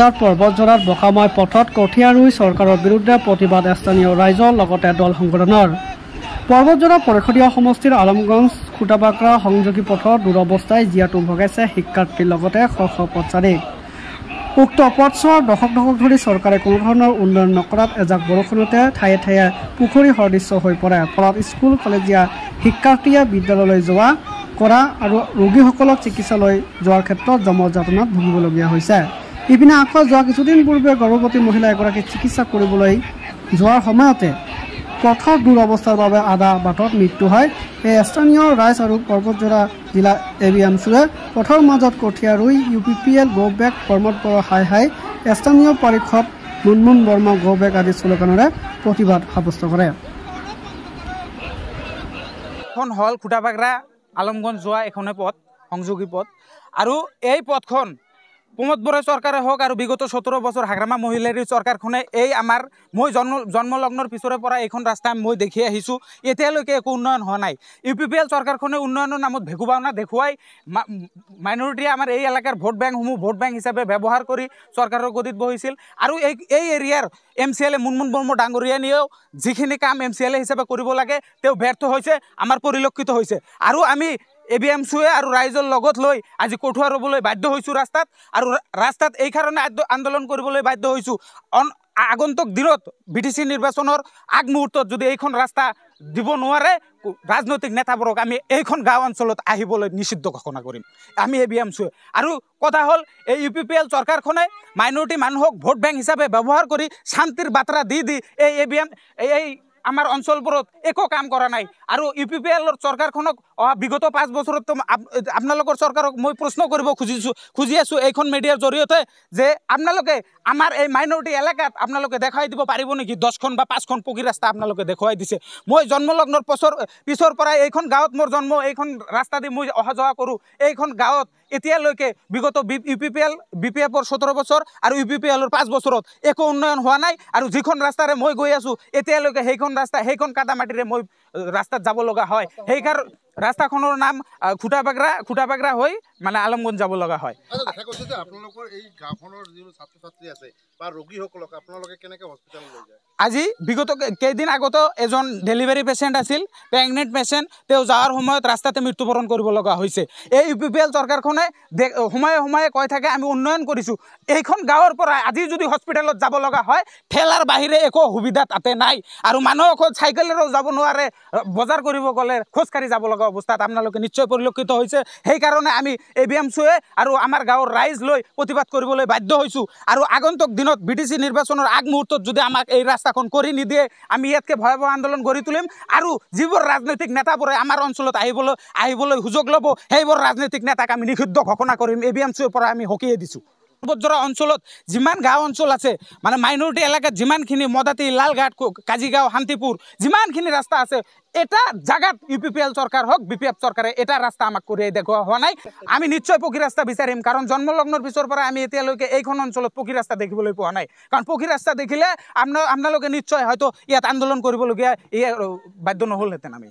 পৰ্বতজৰাত বকাময় পথত কঠীয়া ৰুই চৰকাৰৰ বিৰুদ্ধে প্ৰতিবাদ স্থানীয় ৰাইজৰ লগতে দল সংগঠনৰ। পৰ্বতজৰা পৰিষদীয় সমষ্টিৰ আলমগঞ্জ খুটাবাকৰা সংযোগী পথৰ দুৰৱস্থাই জীয়াতু ভগাইছে শিক্ষাৰ্থীৰ লগতে শ শ পথচাৰীক। উক্ত পথছোৱাৰ দশক ধৰি চৰকাৰে কোনো ধৰণৰ উন্নয়ন নকৰাত এজাক বৰষুণতে ঠায়ে ঠায়ে পুখুৰী সদৃশ্য হৈ পৰে। ফলত স্কুল কলেজীয়া শিক্ষাৰ্থীয়ে বিদ্যালয়লৈ যোৱা কৰা আৰু ৰোগীসকলক চিকিৎসালয় যোৱাৰ ক্ষেত্ৰত যমযাতনাত ভুগিবলগীয়া হৈছে। ইপিনে আকৌ যোৱা কিছুদিন পূৰ্বে গৰ্ভৱতী মহিলা এগৰাকীক চিকিৎসা কৰিবলৈ যোৱাৰ সময়তে পথৰ দুৰৱস্থাৰ বাবে আধা বাটত মৃত্যু হয়। এই স্থানীয় ৰাইজ আৰু পৰ্বতজৰা জিলা ABMCয়ে পথৰ মাজত কঠীয়া ৰুই UPPL go back Pramod Boro হাই হাই স্থানীয় পাৰিষদ মুনমুন বৰ্মা গো বেক আদি শ্লোগানেৰে প্ৰতিবাদ সাব্যস্ত কৰে। এখন হল খুটাবাকৰা আলমগঞ্জ যোৱা এখনে পথ সংযোগী পথ আৰু এই পথখন প্ৰমোদ বড়ো চৰকাৰে হওক আৰু বিগত 17 বছৰ হাগ্ৰামা মহিলাৰ চৰকাৰখনে এই আমাৰ মই জন্মলগ্নৰ পিছৰে পৰা এইখন ৰাস্তা মই দেখি আহিছোঁ। এতিয়ালৈকে একো উন্নয়ন হোৱা নাই। UPPL চৰকাৰখনে উন্নয়নৰ নামত ভেকুভাওনা দেখুৱাই মাইনৰিটিয়ে আমাৰ এই এলেকাৰ ভোট বেংকসমূহ ভোট বেংক হিচাপে ব্যৱহাৰ কৰি চৰকাৰৰ গদিত বহিছিল আৰু এই এৰিয়াৰ MCLA মুনমুন বৰ্মা ডাঙৰীয়ানীয়েও যিখিনি কাম MCLA হিচাপে কৰিব লাগে তেওঁ ব্যৰ্থ হৈছে, আমাৰ পৰিলক্ষিত হৈছে। আৰু আমি ABMCয়ে আৰু ৰাইজৰ লগত লৈ আজি কঠুৱা ৰুবলৈ বাধ্য হৈছোঁ ৰাস্তাত আৰু ৰাস্তাত এই কাৰণে আন্দোলন কৰিবলৈ বাধ্য হৈছোঁ। আগন্তুক দিনত BTC নিৰ্বাচনৰ আগমুহূৰ্তত যদি এইখন ৰাস্তা দিব নোৱাৰে ৰাজনৈতিক নেতাবোৰক আমি এইখন গাঁও অঞ্চলত আহিবলৈ নিষিদ্ধ ঘোষণা কৰিম আমি ABMCয়ে। আৰু কথা হ'ল এই UPPL চৰকাৰখনে মাইনৰিটি মানুহক ভোট বেংক হিচাপে ব্যৱহাৰ কৰি শান্তিৰ বাৰ্তা দি এই আমাৰ অঞ্চলবোৰত একো কাম কৰা নাই। আৰু UPPLৰ চৰকাৰখনক বিগত 5 বছৰত আপোনালোকৰ চৰকাৰক মই প্ৰশ্ন কৰিব খুজি আছোঁ এইখন মিডিয়াৰ জৰিয়তে যে আপোনালোকে আমাৰ এই মাইনৰিটি এলেকাত আপোনালোকে দেখাই দিব পাৰিব নেকি 10খন বা 5খন পকী ৰাস্তা আপোনালোকে দেখুৱাই দিছে। মই জন্মলগ্নৰ পিছৰ পৰাই এইখন গাঁৱত মোৰ জন্ম, এইখন ৰাস্তা দি মই অহা যোৱা কৰোঁ। এইখন গাঁৱত এতিয়ালৈকে বিগত BPFৰ 17 বছৰ আৰু UPPLৰ 5 বছৰত একো উন্নয়ন হোৱা নাই। আৰু যিখন ৰাস্তাৰে মই গৈ আছোঁ এতিয়ালৈকে সেইখন কাটা মাটিৰে মই ৰাস্তাত যাব লগা হয়। সেইকাৰণে ৰাস্তাখনৰ নাম খুটাবাকৰা হৈ মানে আলমগঞ্জ যাব লগা হয়। দেখা গৈছে যে আপোনালোকৰ এই গাঁওখনৰ যিবোৰ ছাত্ৰ ছাত্ৰী আছে বা ৰোগীসকলক আপোনালোকে কেনেকৈ হস্পিটেললৈ লৈ যায়? আজি বিগত কেইদিন আগতো এজন ডেলিভাৰী পেচেণ্ট আছিল, প্ৰেগনেণ্ট পেচেণ্ট, তেওঁ যোৱাৰ সময়ত ৰাস্তাতে মৃত্যুবৰণ কৰিব লগা হৈছে। এই UPPL চৰকাৰখনে সময়ে কৈ থাকে আমি উন্নয়ন কৰিছোঁ। এইখন গাঁৱৰ পৰা আজি যদি হস্পিটেলত যাব লগা হয় ঠেলাৰ বাহিৰে একো সুবিধা তাতে নাই। আৰু মানুহক চাইকেলেৰেও যাব নোৱাৰে, বজাৰ কৰিব গ'লে খোজকাঢ়ি যাব লগা অৱস্থাত আপোনালোকে নিশ্চয় পৰিলক্ষিত হৈছে। সেইকাৰণে আমি ABMCয়ে আৰু আমাৰ গাঁৱৰ ৰাইজ লৈ প্ৰতিবাদ কৰিবলৈ বাধ্য হৈছোঁ। আৰু আগন্তুক দিনত BTC নিৰ্বাচনৰ আগমুহূৰ্তত যদি আমাক এই ৰাস্তাখন কৰি নিদিয়ে আমি ইয়াতকৈ ভয়াৱহ আন্দোলন গঢ়ি তুলিম। আৰু যিবোৰ ৰাজনৈতিক নেতাবোৰে আমাৰ অঞ্চলত আহিবলৈ সুযোগ ল'ব সেইবোৰ ৰাজনৈতিক নেতাক আমি নিষিদ্ধ ঘোষণা কৰিম। ABMCৰ পৰা আমি সকীয়াই দিছোঁ। পৰ্বতজৰা অঞ্চলত যিমান গাঁও অঞ্চল আছে মানে মাইনৰিটি এলেকাত যিমানখিনি মদাতি, লালঘাট, কাজিগাঁও, শান্তিপুৰ যিমানখিনি ৰাস্তা আছে এটা জাগাত UPPL চৰকাৰ হওক BPF চৰকাৰে এটা ৰাস্তা আমাক কৰি দেখুওৱা হোৱা নাই। আমি নিশ্চয় পকী ৰাস্তা বিচাৰিম, কাৰণ জন্মলগ্নৰ পিছৰ পৰা আমি এতিয়ালৈকে এইখন অঞ্চলত পকী ৰাস্তা দেখিবলৈ পোৱা নাই। কাৰণ পকী ৰাস্তা দেখিলে আপোনালোকে নিশ্চয় হয়তো ইয়াত আন্দোলন কৰিবলগীয়া বাধ্য নহ'লহেঁতেন আমি।